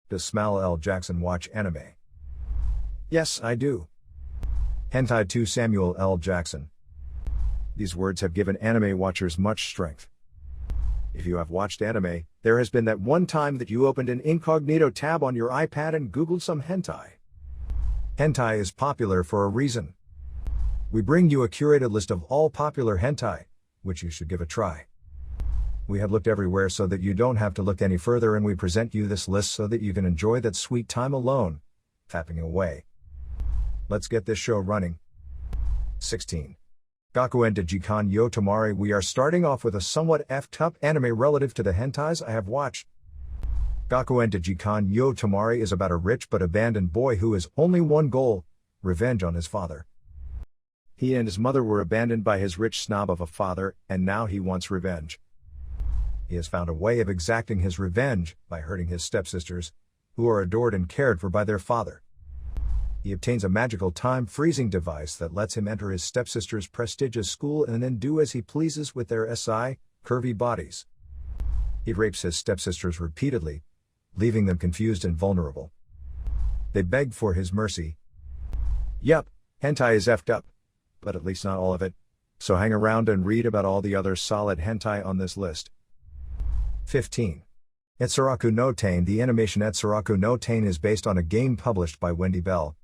Does Samuel L. Jackson watch anime? Yes, I do. Hentai 2 Samuel L. Jackson. These words have given anime watchers much strength. If you have watched anime, there has been that one time that you opened an incognito tab on your iPad and Googled some hentai. Hentai is popular for a reason. We bring you a curated list of all popular hentai, which you should give a try. We have looked everywhere so that you don't have to look any further, and we present you this list so that you can enjoy that sweet time alone, fapping away. Let's get this show running. 16. Gakuen de Jikan yo Tomari. We are starting off with a somewhat effed up anime relative to the hentais I have watched. Gakuen de Jikan yo Tomari is about a rich but abandoned boy who has only one goal: revenge on his father. He and his mother were abandoned by his rich snob of a father, and now he wants revenge. He has found a way of exacting his revenge by hurting his stepsisters, who are adored and cared for by their father. He obtains a magical time-freezing device that lets him enter his stepsisters' prestigious school and then do as he pleases with their curvy bodies. He rapes his stepsisters repeatedly, leaving them confused and vulnerable. They beg for his mercy. Yup, hentai is effed up, but at least not all of it, so hang around and read about all the other solid hentai on this list. 15. Etsuraku no Tain. The animation Etsuraku no Tain is based on a game published by Wendy Bell.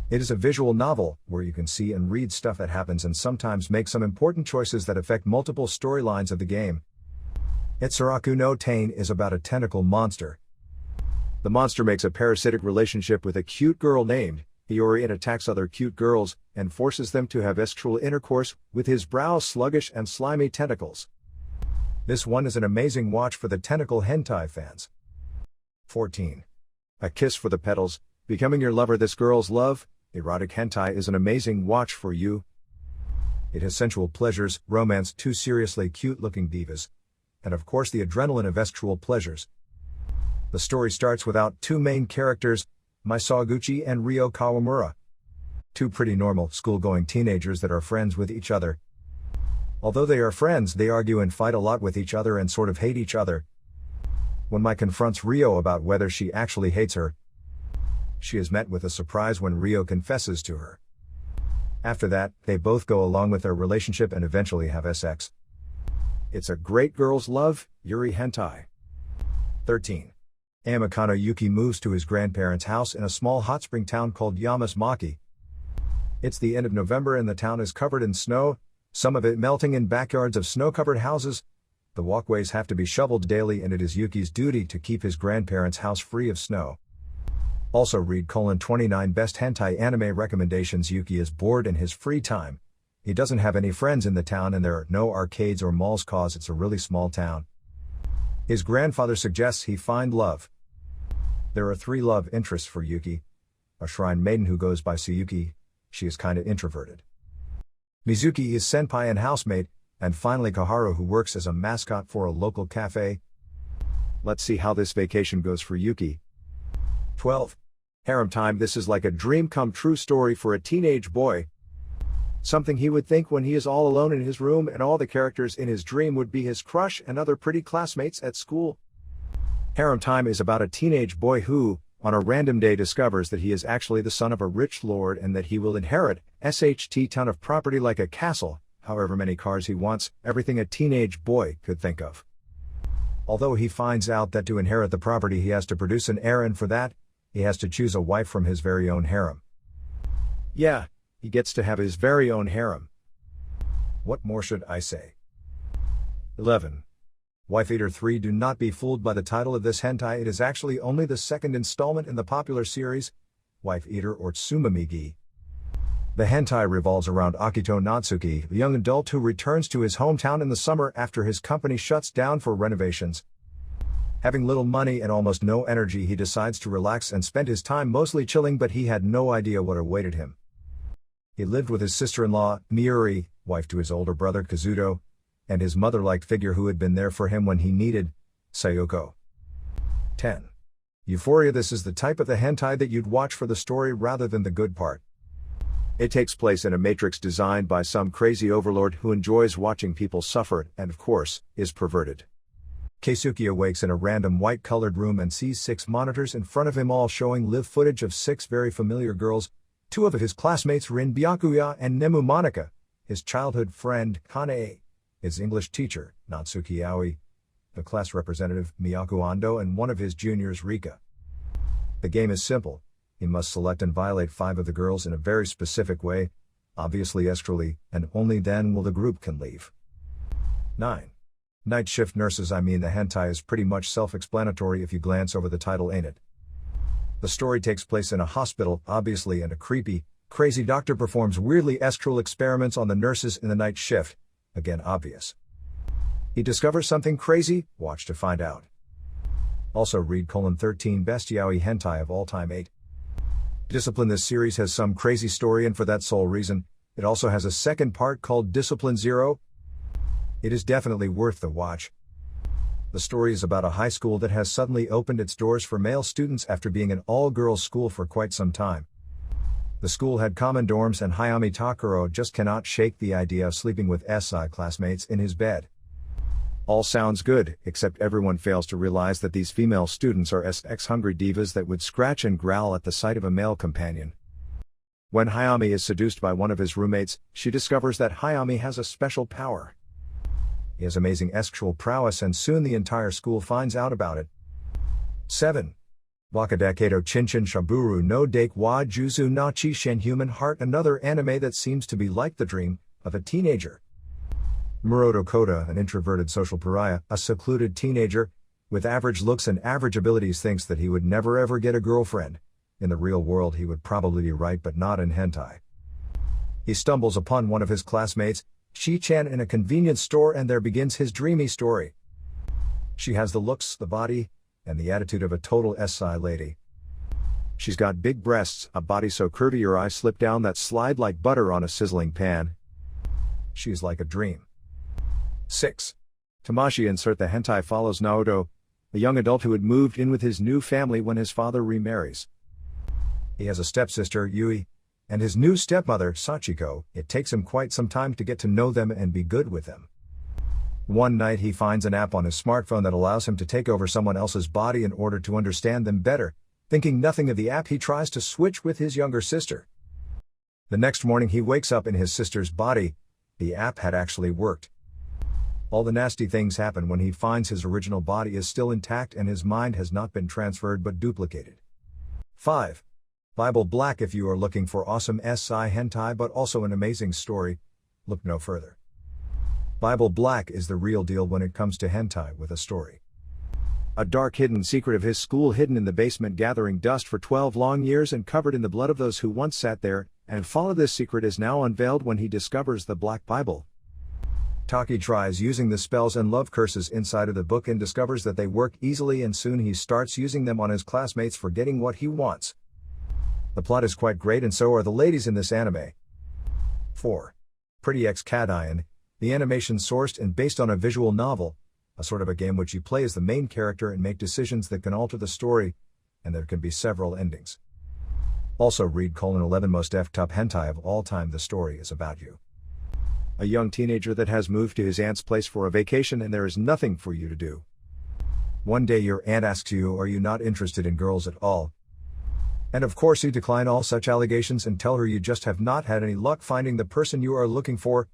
It is a visual novel, where you can see and read stuff that happens and sometimes make some important choices that affect multiple storylines of the game. Etsuraku no Tain is about a tentacle monster. The monster makes a parasitic relationship with a cute girl named Hiyori and attacks other cute girls, and forces them to have sexual intercourse with his brows sluggish and slimy tentacles. This one is an amazing watch for the tentacle hentai fans. 14. A Kiss for the Petals. Becoming Your Lover. This girl's love, erotic hentai is an amazing watch for you. It has sensual pleasures, romance, two seriously cute-looking divas, and of course the adrenaline of estual pleasures. The story starts without two main characters, Mai Sawaguchi and Ryo Kawamura. Two pretty normal, school-going teenagers that are friends with each other. Although they are friends, they argue and fight a lot with each other and sort of hate each other. When Mai confronts Ryo about whether she actually hates her, she is met with a surprise when Ryo confesses to her. After that, they both go along with their relationship and eventually have sex. It's a great girl's love, Yuri hentai. 13. Amikano Yuki moves to his grandparents' house in a small hot spring town called Yamasmaki. It's the end of November and the town is covered in snow, some of it melting in backyards of snow-covered houses. The walkways have to be shoveled daily, and it is Yuki's duty to keep his grandparents' house free of snow. Also read 29 Best Hentai Anime Recommendations. Yuki is bored in his free time. He doesn't have any friends in the town and there are no arcades or malls cause it's a really small town. His grandfather suggests he find love. There are 3 love interests for Yuki. A shrine maiden who goes by Tsuyuki, she is kinda introverted. Mizuki is senpai and housemate, and finally Kaharu, who works as a mascot for a local cafe. Let's see how this vacation goes for Yuki. 12. Harem Time. This is like a dream come true story for a teenage boy. Something he would think when he is all alone in his room and all the characters in his dream would be his crush and other pretty classmates at school. Harem Time is about a teenage boy who, on a random day, discovers that he is actually the son of a rich lord and that he will inherit ton of property like a castle, however many cars he wants, everything a teenage boy could think of. Although he finds out that to inherit the property he has to produce an heir, and for that, he has to choose a wife from his very own harem. Yeah, he gets to have his very own harem. What more should I say? 11. Wife Eater 3. Do not be fooled by the title of this hentai, it is actually only the second installment in the popular series, Wife Eater or Tsumamigi. The hentai revolves around Akito Natsuki, the young adult who returns to his hometown in the summer after his company shuts down for renovations. Having little money and almost no energy, he decides to relax and spend his time mostly chilling, but he had no idea what awaited him. He lived with his sister-in-law, Miuri, wife to his older brother Kazuto, and his mother-like figure who had been there for him when he needed, Sayoko. 10. Euphoria. This is the type of the hentai that you'd watch for the story rather than the good part. It takes place in a matrix designed by some crazy overlord who enjoys watching people suffer and, of course, is perverted. Keisuke awakes in a random white-colored room and sees 6 monitors in front of him, all showing live footage of 6 very familiar girls, 2 of his classmates, Rin Byakuya and Nemu Monika, his childhood friend, Kanae, his English teacher, Natsuki Aoi, the class representative, Miyako Ando, and one of his juniors, Rika. The game is simple. He must select and violate 5 of the girls in a very specific way, obviously astrally, and only then will the group can leave. 9. Night Shift Nurses. The hentai is pretty much self-explanatory if you glance over the title, ain't it? The story takes place in a hospital, obviously, and a creepy, crazy doctor performs weirdly astral experiments on the nurses in the night shift, again obvious. He discovers something crazy, watch to find out. Also read 13 best yaoi hentai of all time. 8. Discipline. This series has some crazy story, and for that sole reason, it also has a second part called Discipline Zero. It is definitely worth the watch. The story is about a high school that has suddenly opened its doors for male students after being an all-girls school for quite some time. The school had common dorms, and Hayami Takuro just cannot shake the idea of sleeping with SI classmates in his bed. All sounds good, except everyone fails to realize that these female students are sex-hungry divas that would scratch and growl at the sight of a male companion. When Hayami is seduced by one of his roommates, she discovers that Hayami has a special power. He has amazing sexual prowess, and soon the entire school finds out about it. 7. Wakadekedo Chinchin Shaburu no Dake wa Juzu na Chishen Human Heart. Another anime that seems to be like the dream of a teenager. Muroto Kota, an introverted social pariah, a secluded teenager, with average looks and average abilities, thinks that he would never ever get a girlfriend. In the real world he would probably be right, but not in hentai. He stumbles upon one of his classmates, Shi-chan, in a convenience store, and there begins his dreamy story. She has the looks, the body, and the attitude of a total SI lady. She's got big breasts, a body so curvy your eyes slip down that slide like butter on a sizzling pan. She's like a dream. 6. Tamashi. Insert the hentai follows Naoto, a young adult who had moved in with his new family when his father remarries. He has a stepsister, Yui, and his new stepmother, Sachiko. It takes him quite some time to get to know them and be good with them. One night he finds an app on his smartphone that allows him to take over someone else's body in order to understand them better. Thinking nothing of the app, he tries to switch with his younger sister. The next morning he wakes up in his sister's body. The app had actually worked. All the nasty things happen when he finds his original body is still intact and his mind has not been transferred but duplicated. 5. Bible Black. If you are looking for awesome SI hentai but also an amazing story, look no further. Bible Black is the real deal when it comes to hentai with a story. A dark hidden secret of his school, hidden in the basement, gathering dust for 12 long years and covered in the blood of those who once sat there and followed this secret, is now unveiled when he discovers the Black Bible. Taki tries using the spells and love curses inside of the book and discovers that they work easily, and soon he starts using them on his classmates for getting what he wants. The plot is quite great, and so are the ladies in this anime. 4. Pretty X Kadian. The animation sourced and based on a visual novel, a sort of a game which you play as the main character and make decisions that can alter the story, and there can be several endings. Also read 11 most F top hentai of all time. The story is about you. A young teenager that has moved to his aunt's place for a vacation and there is nothing for you to do. One day your aunt asks you, are you not interested in girls at all? And of course you decline all such allegations and tell her you just have not had any luck finding the person you are looking for.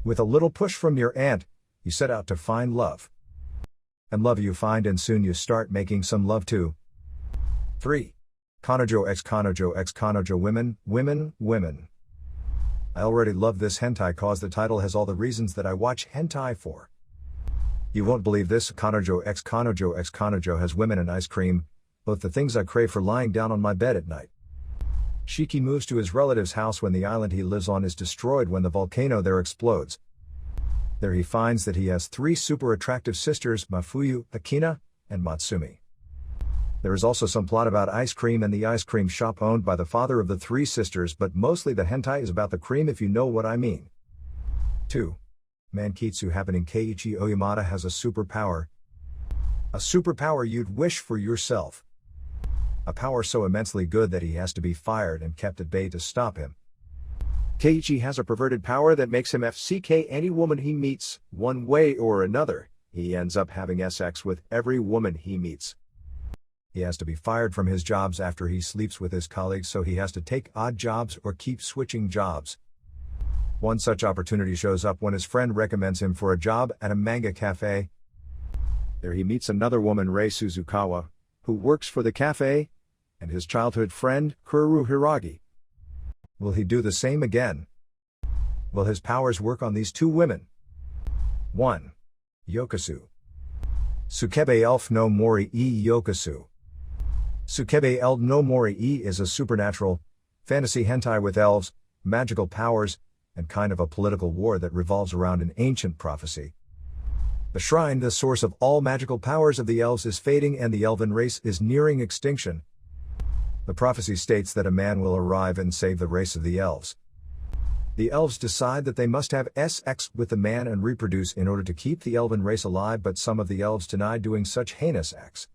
With a little push from your aunt, you set out to find love. And love you find, and soon you start making some love too. 3. Kanojo x Kanojo x Kanojo. Women. I already love this hentai cause the title has all the reasons that I watch hentai for. You won't believe this, Kanojo x Kanojo x Kanojo has women and ice cream, both the things I crave for lying down on my bed at night. Shiki moves to his relative's house when the island he lives on is destroyed when the volcano there explodes. There he finds that he has 3 super attractive sisters, Mafuyu, Akina, and Matsumi. There is also some plot about ice cream and the ice cream shop owned by the father of the 3 sisters, but mostly the hentai is about the cream, if you know what I mean. 2. Mankitsu happening. Keiichi Oyamada has a superpower. A superpower you'd wish for yourself. A power so immensely good that he has to be fired and kept at bay to stop him. Keiichi has a perverted power that makes him FCK any woman he meets, one way or another. He ends up having sex with every woman he meets. He has to be fired from his jobs after he sleeps with his colleagues, so he has to take odd jobs or keep switching jobs. One such opportunity shows up when his friend recommends him for a job at a manga cafe. There he meets another woman, Rei Suzukawa, who works for the cafe, and his childhood friend, Kuru Hiragi. Will he do the same again? Will his powers work on these two women? 1. Yokosu. Sukebe Elf no Mori e Yokosu. Sukebe Elf no Mori e is a supernatural, fantasy hentai with elves, magical powers, and kind of a political war that revolves around an ancient prophecy. The shrine, the source of all magical powers of the elves, is fading and the elven race is nearing extinction. The prophecy states that a man will arrive and save the race of the elves. The elves decide that they must have sex with the man and reproduce in order to keep the elven race alive, but some of the elves deny doing such heinous acts.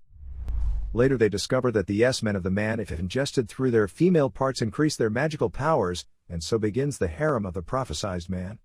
Later they discover that the men of the man, if ingested through their female parts, increase their magical powers, and so begins the harem of the prophesized man.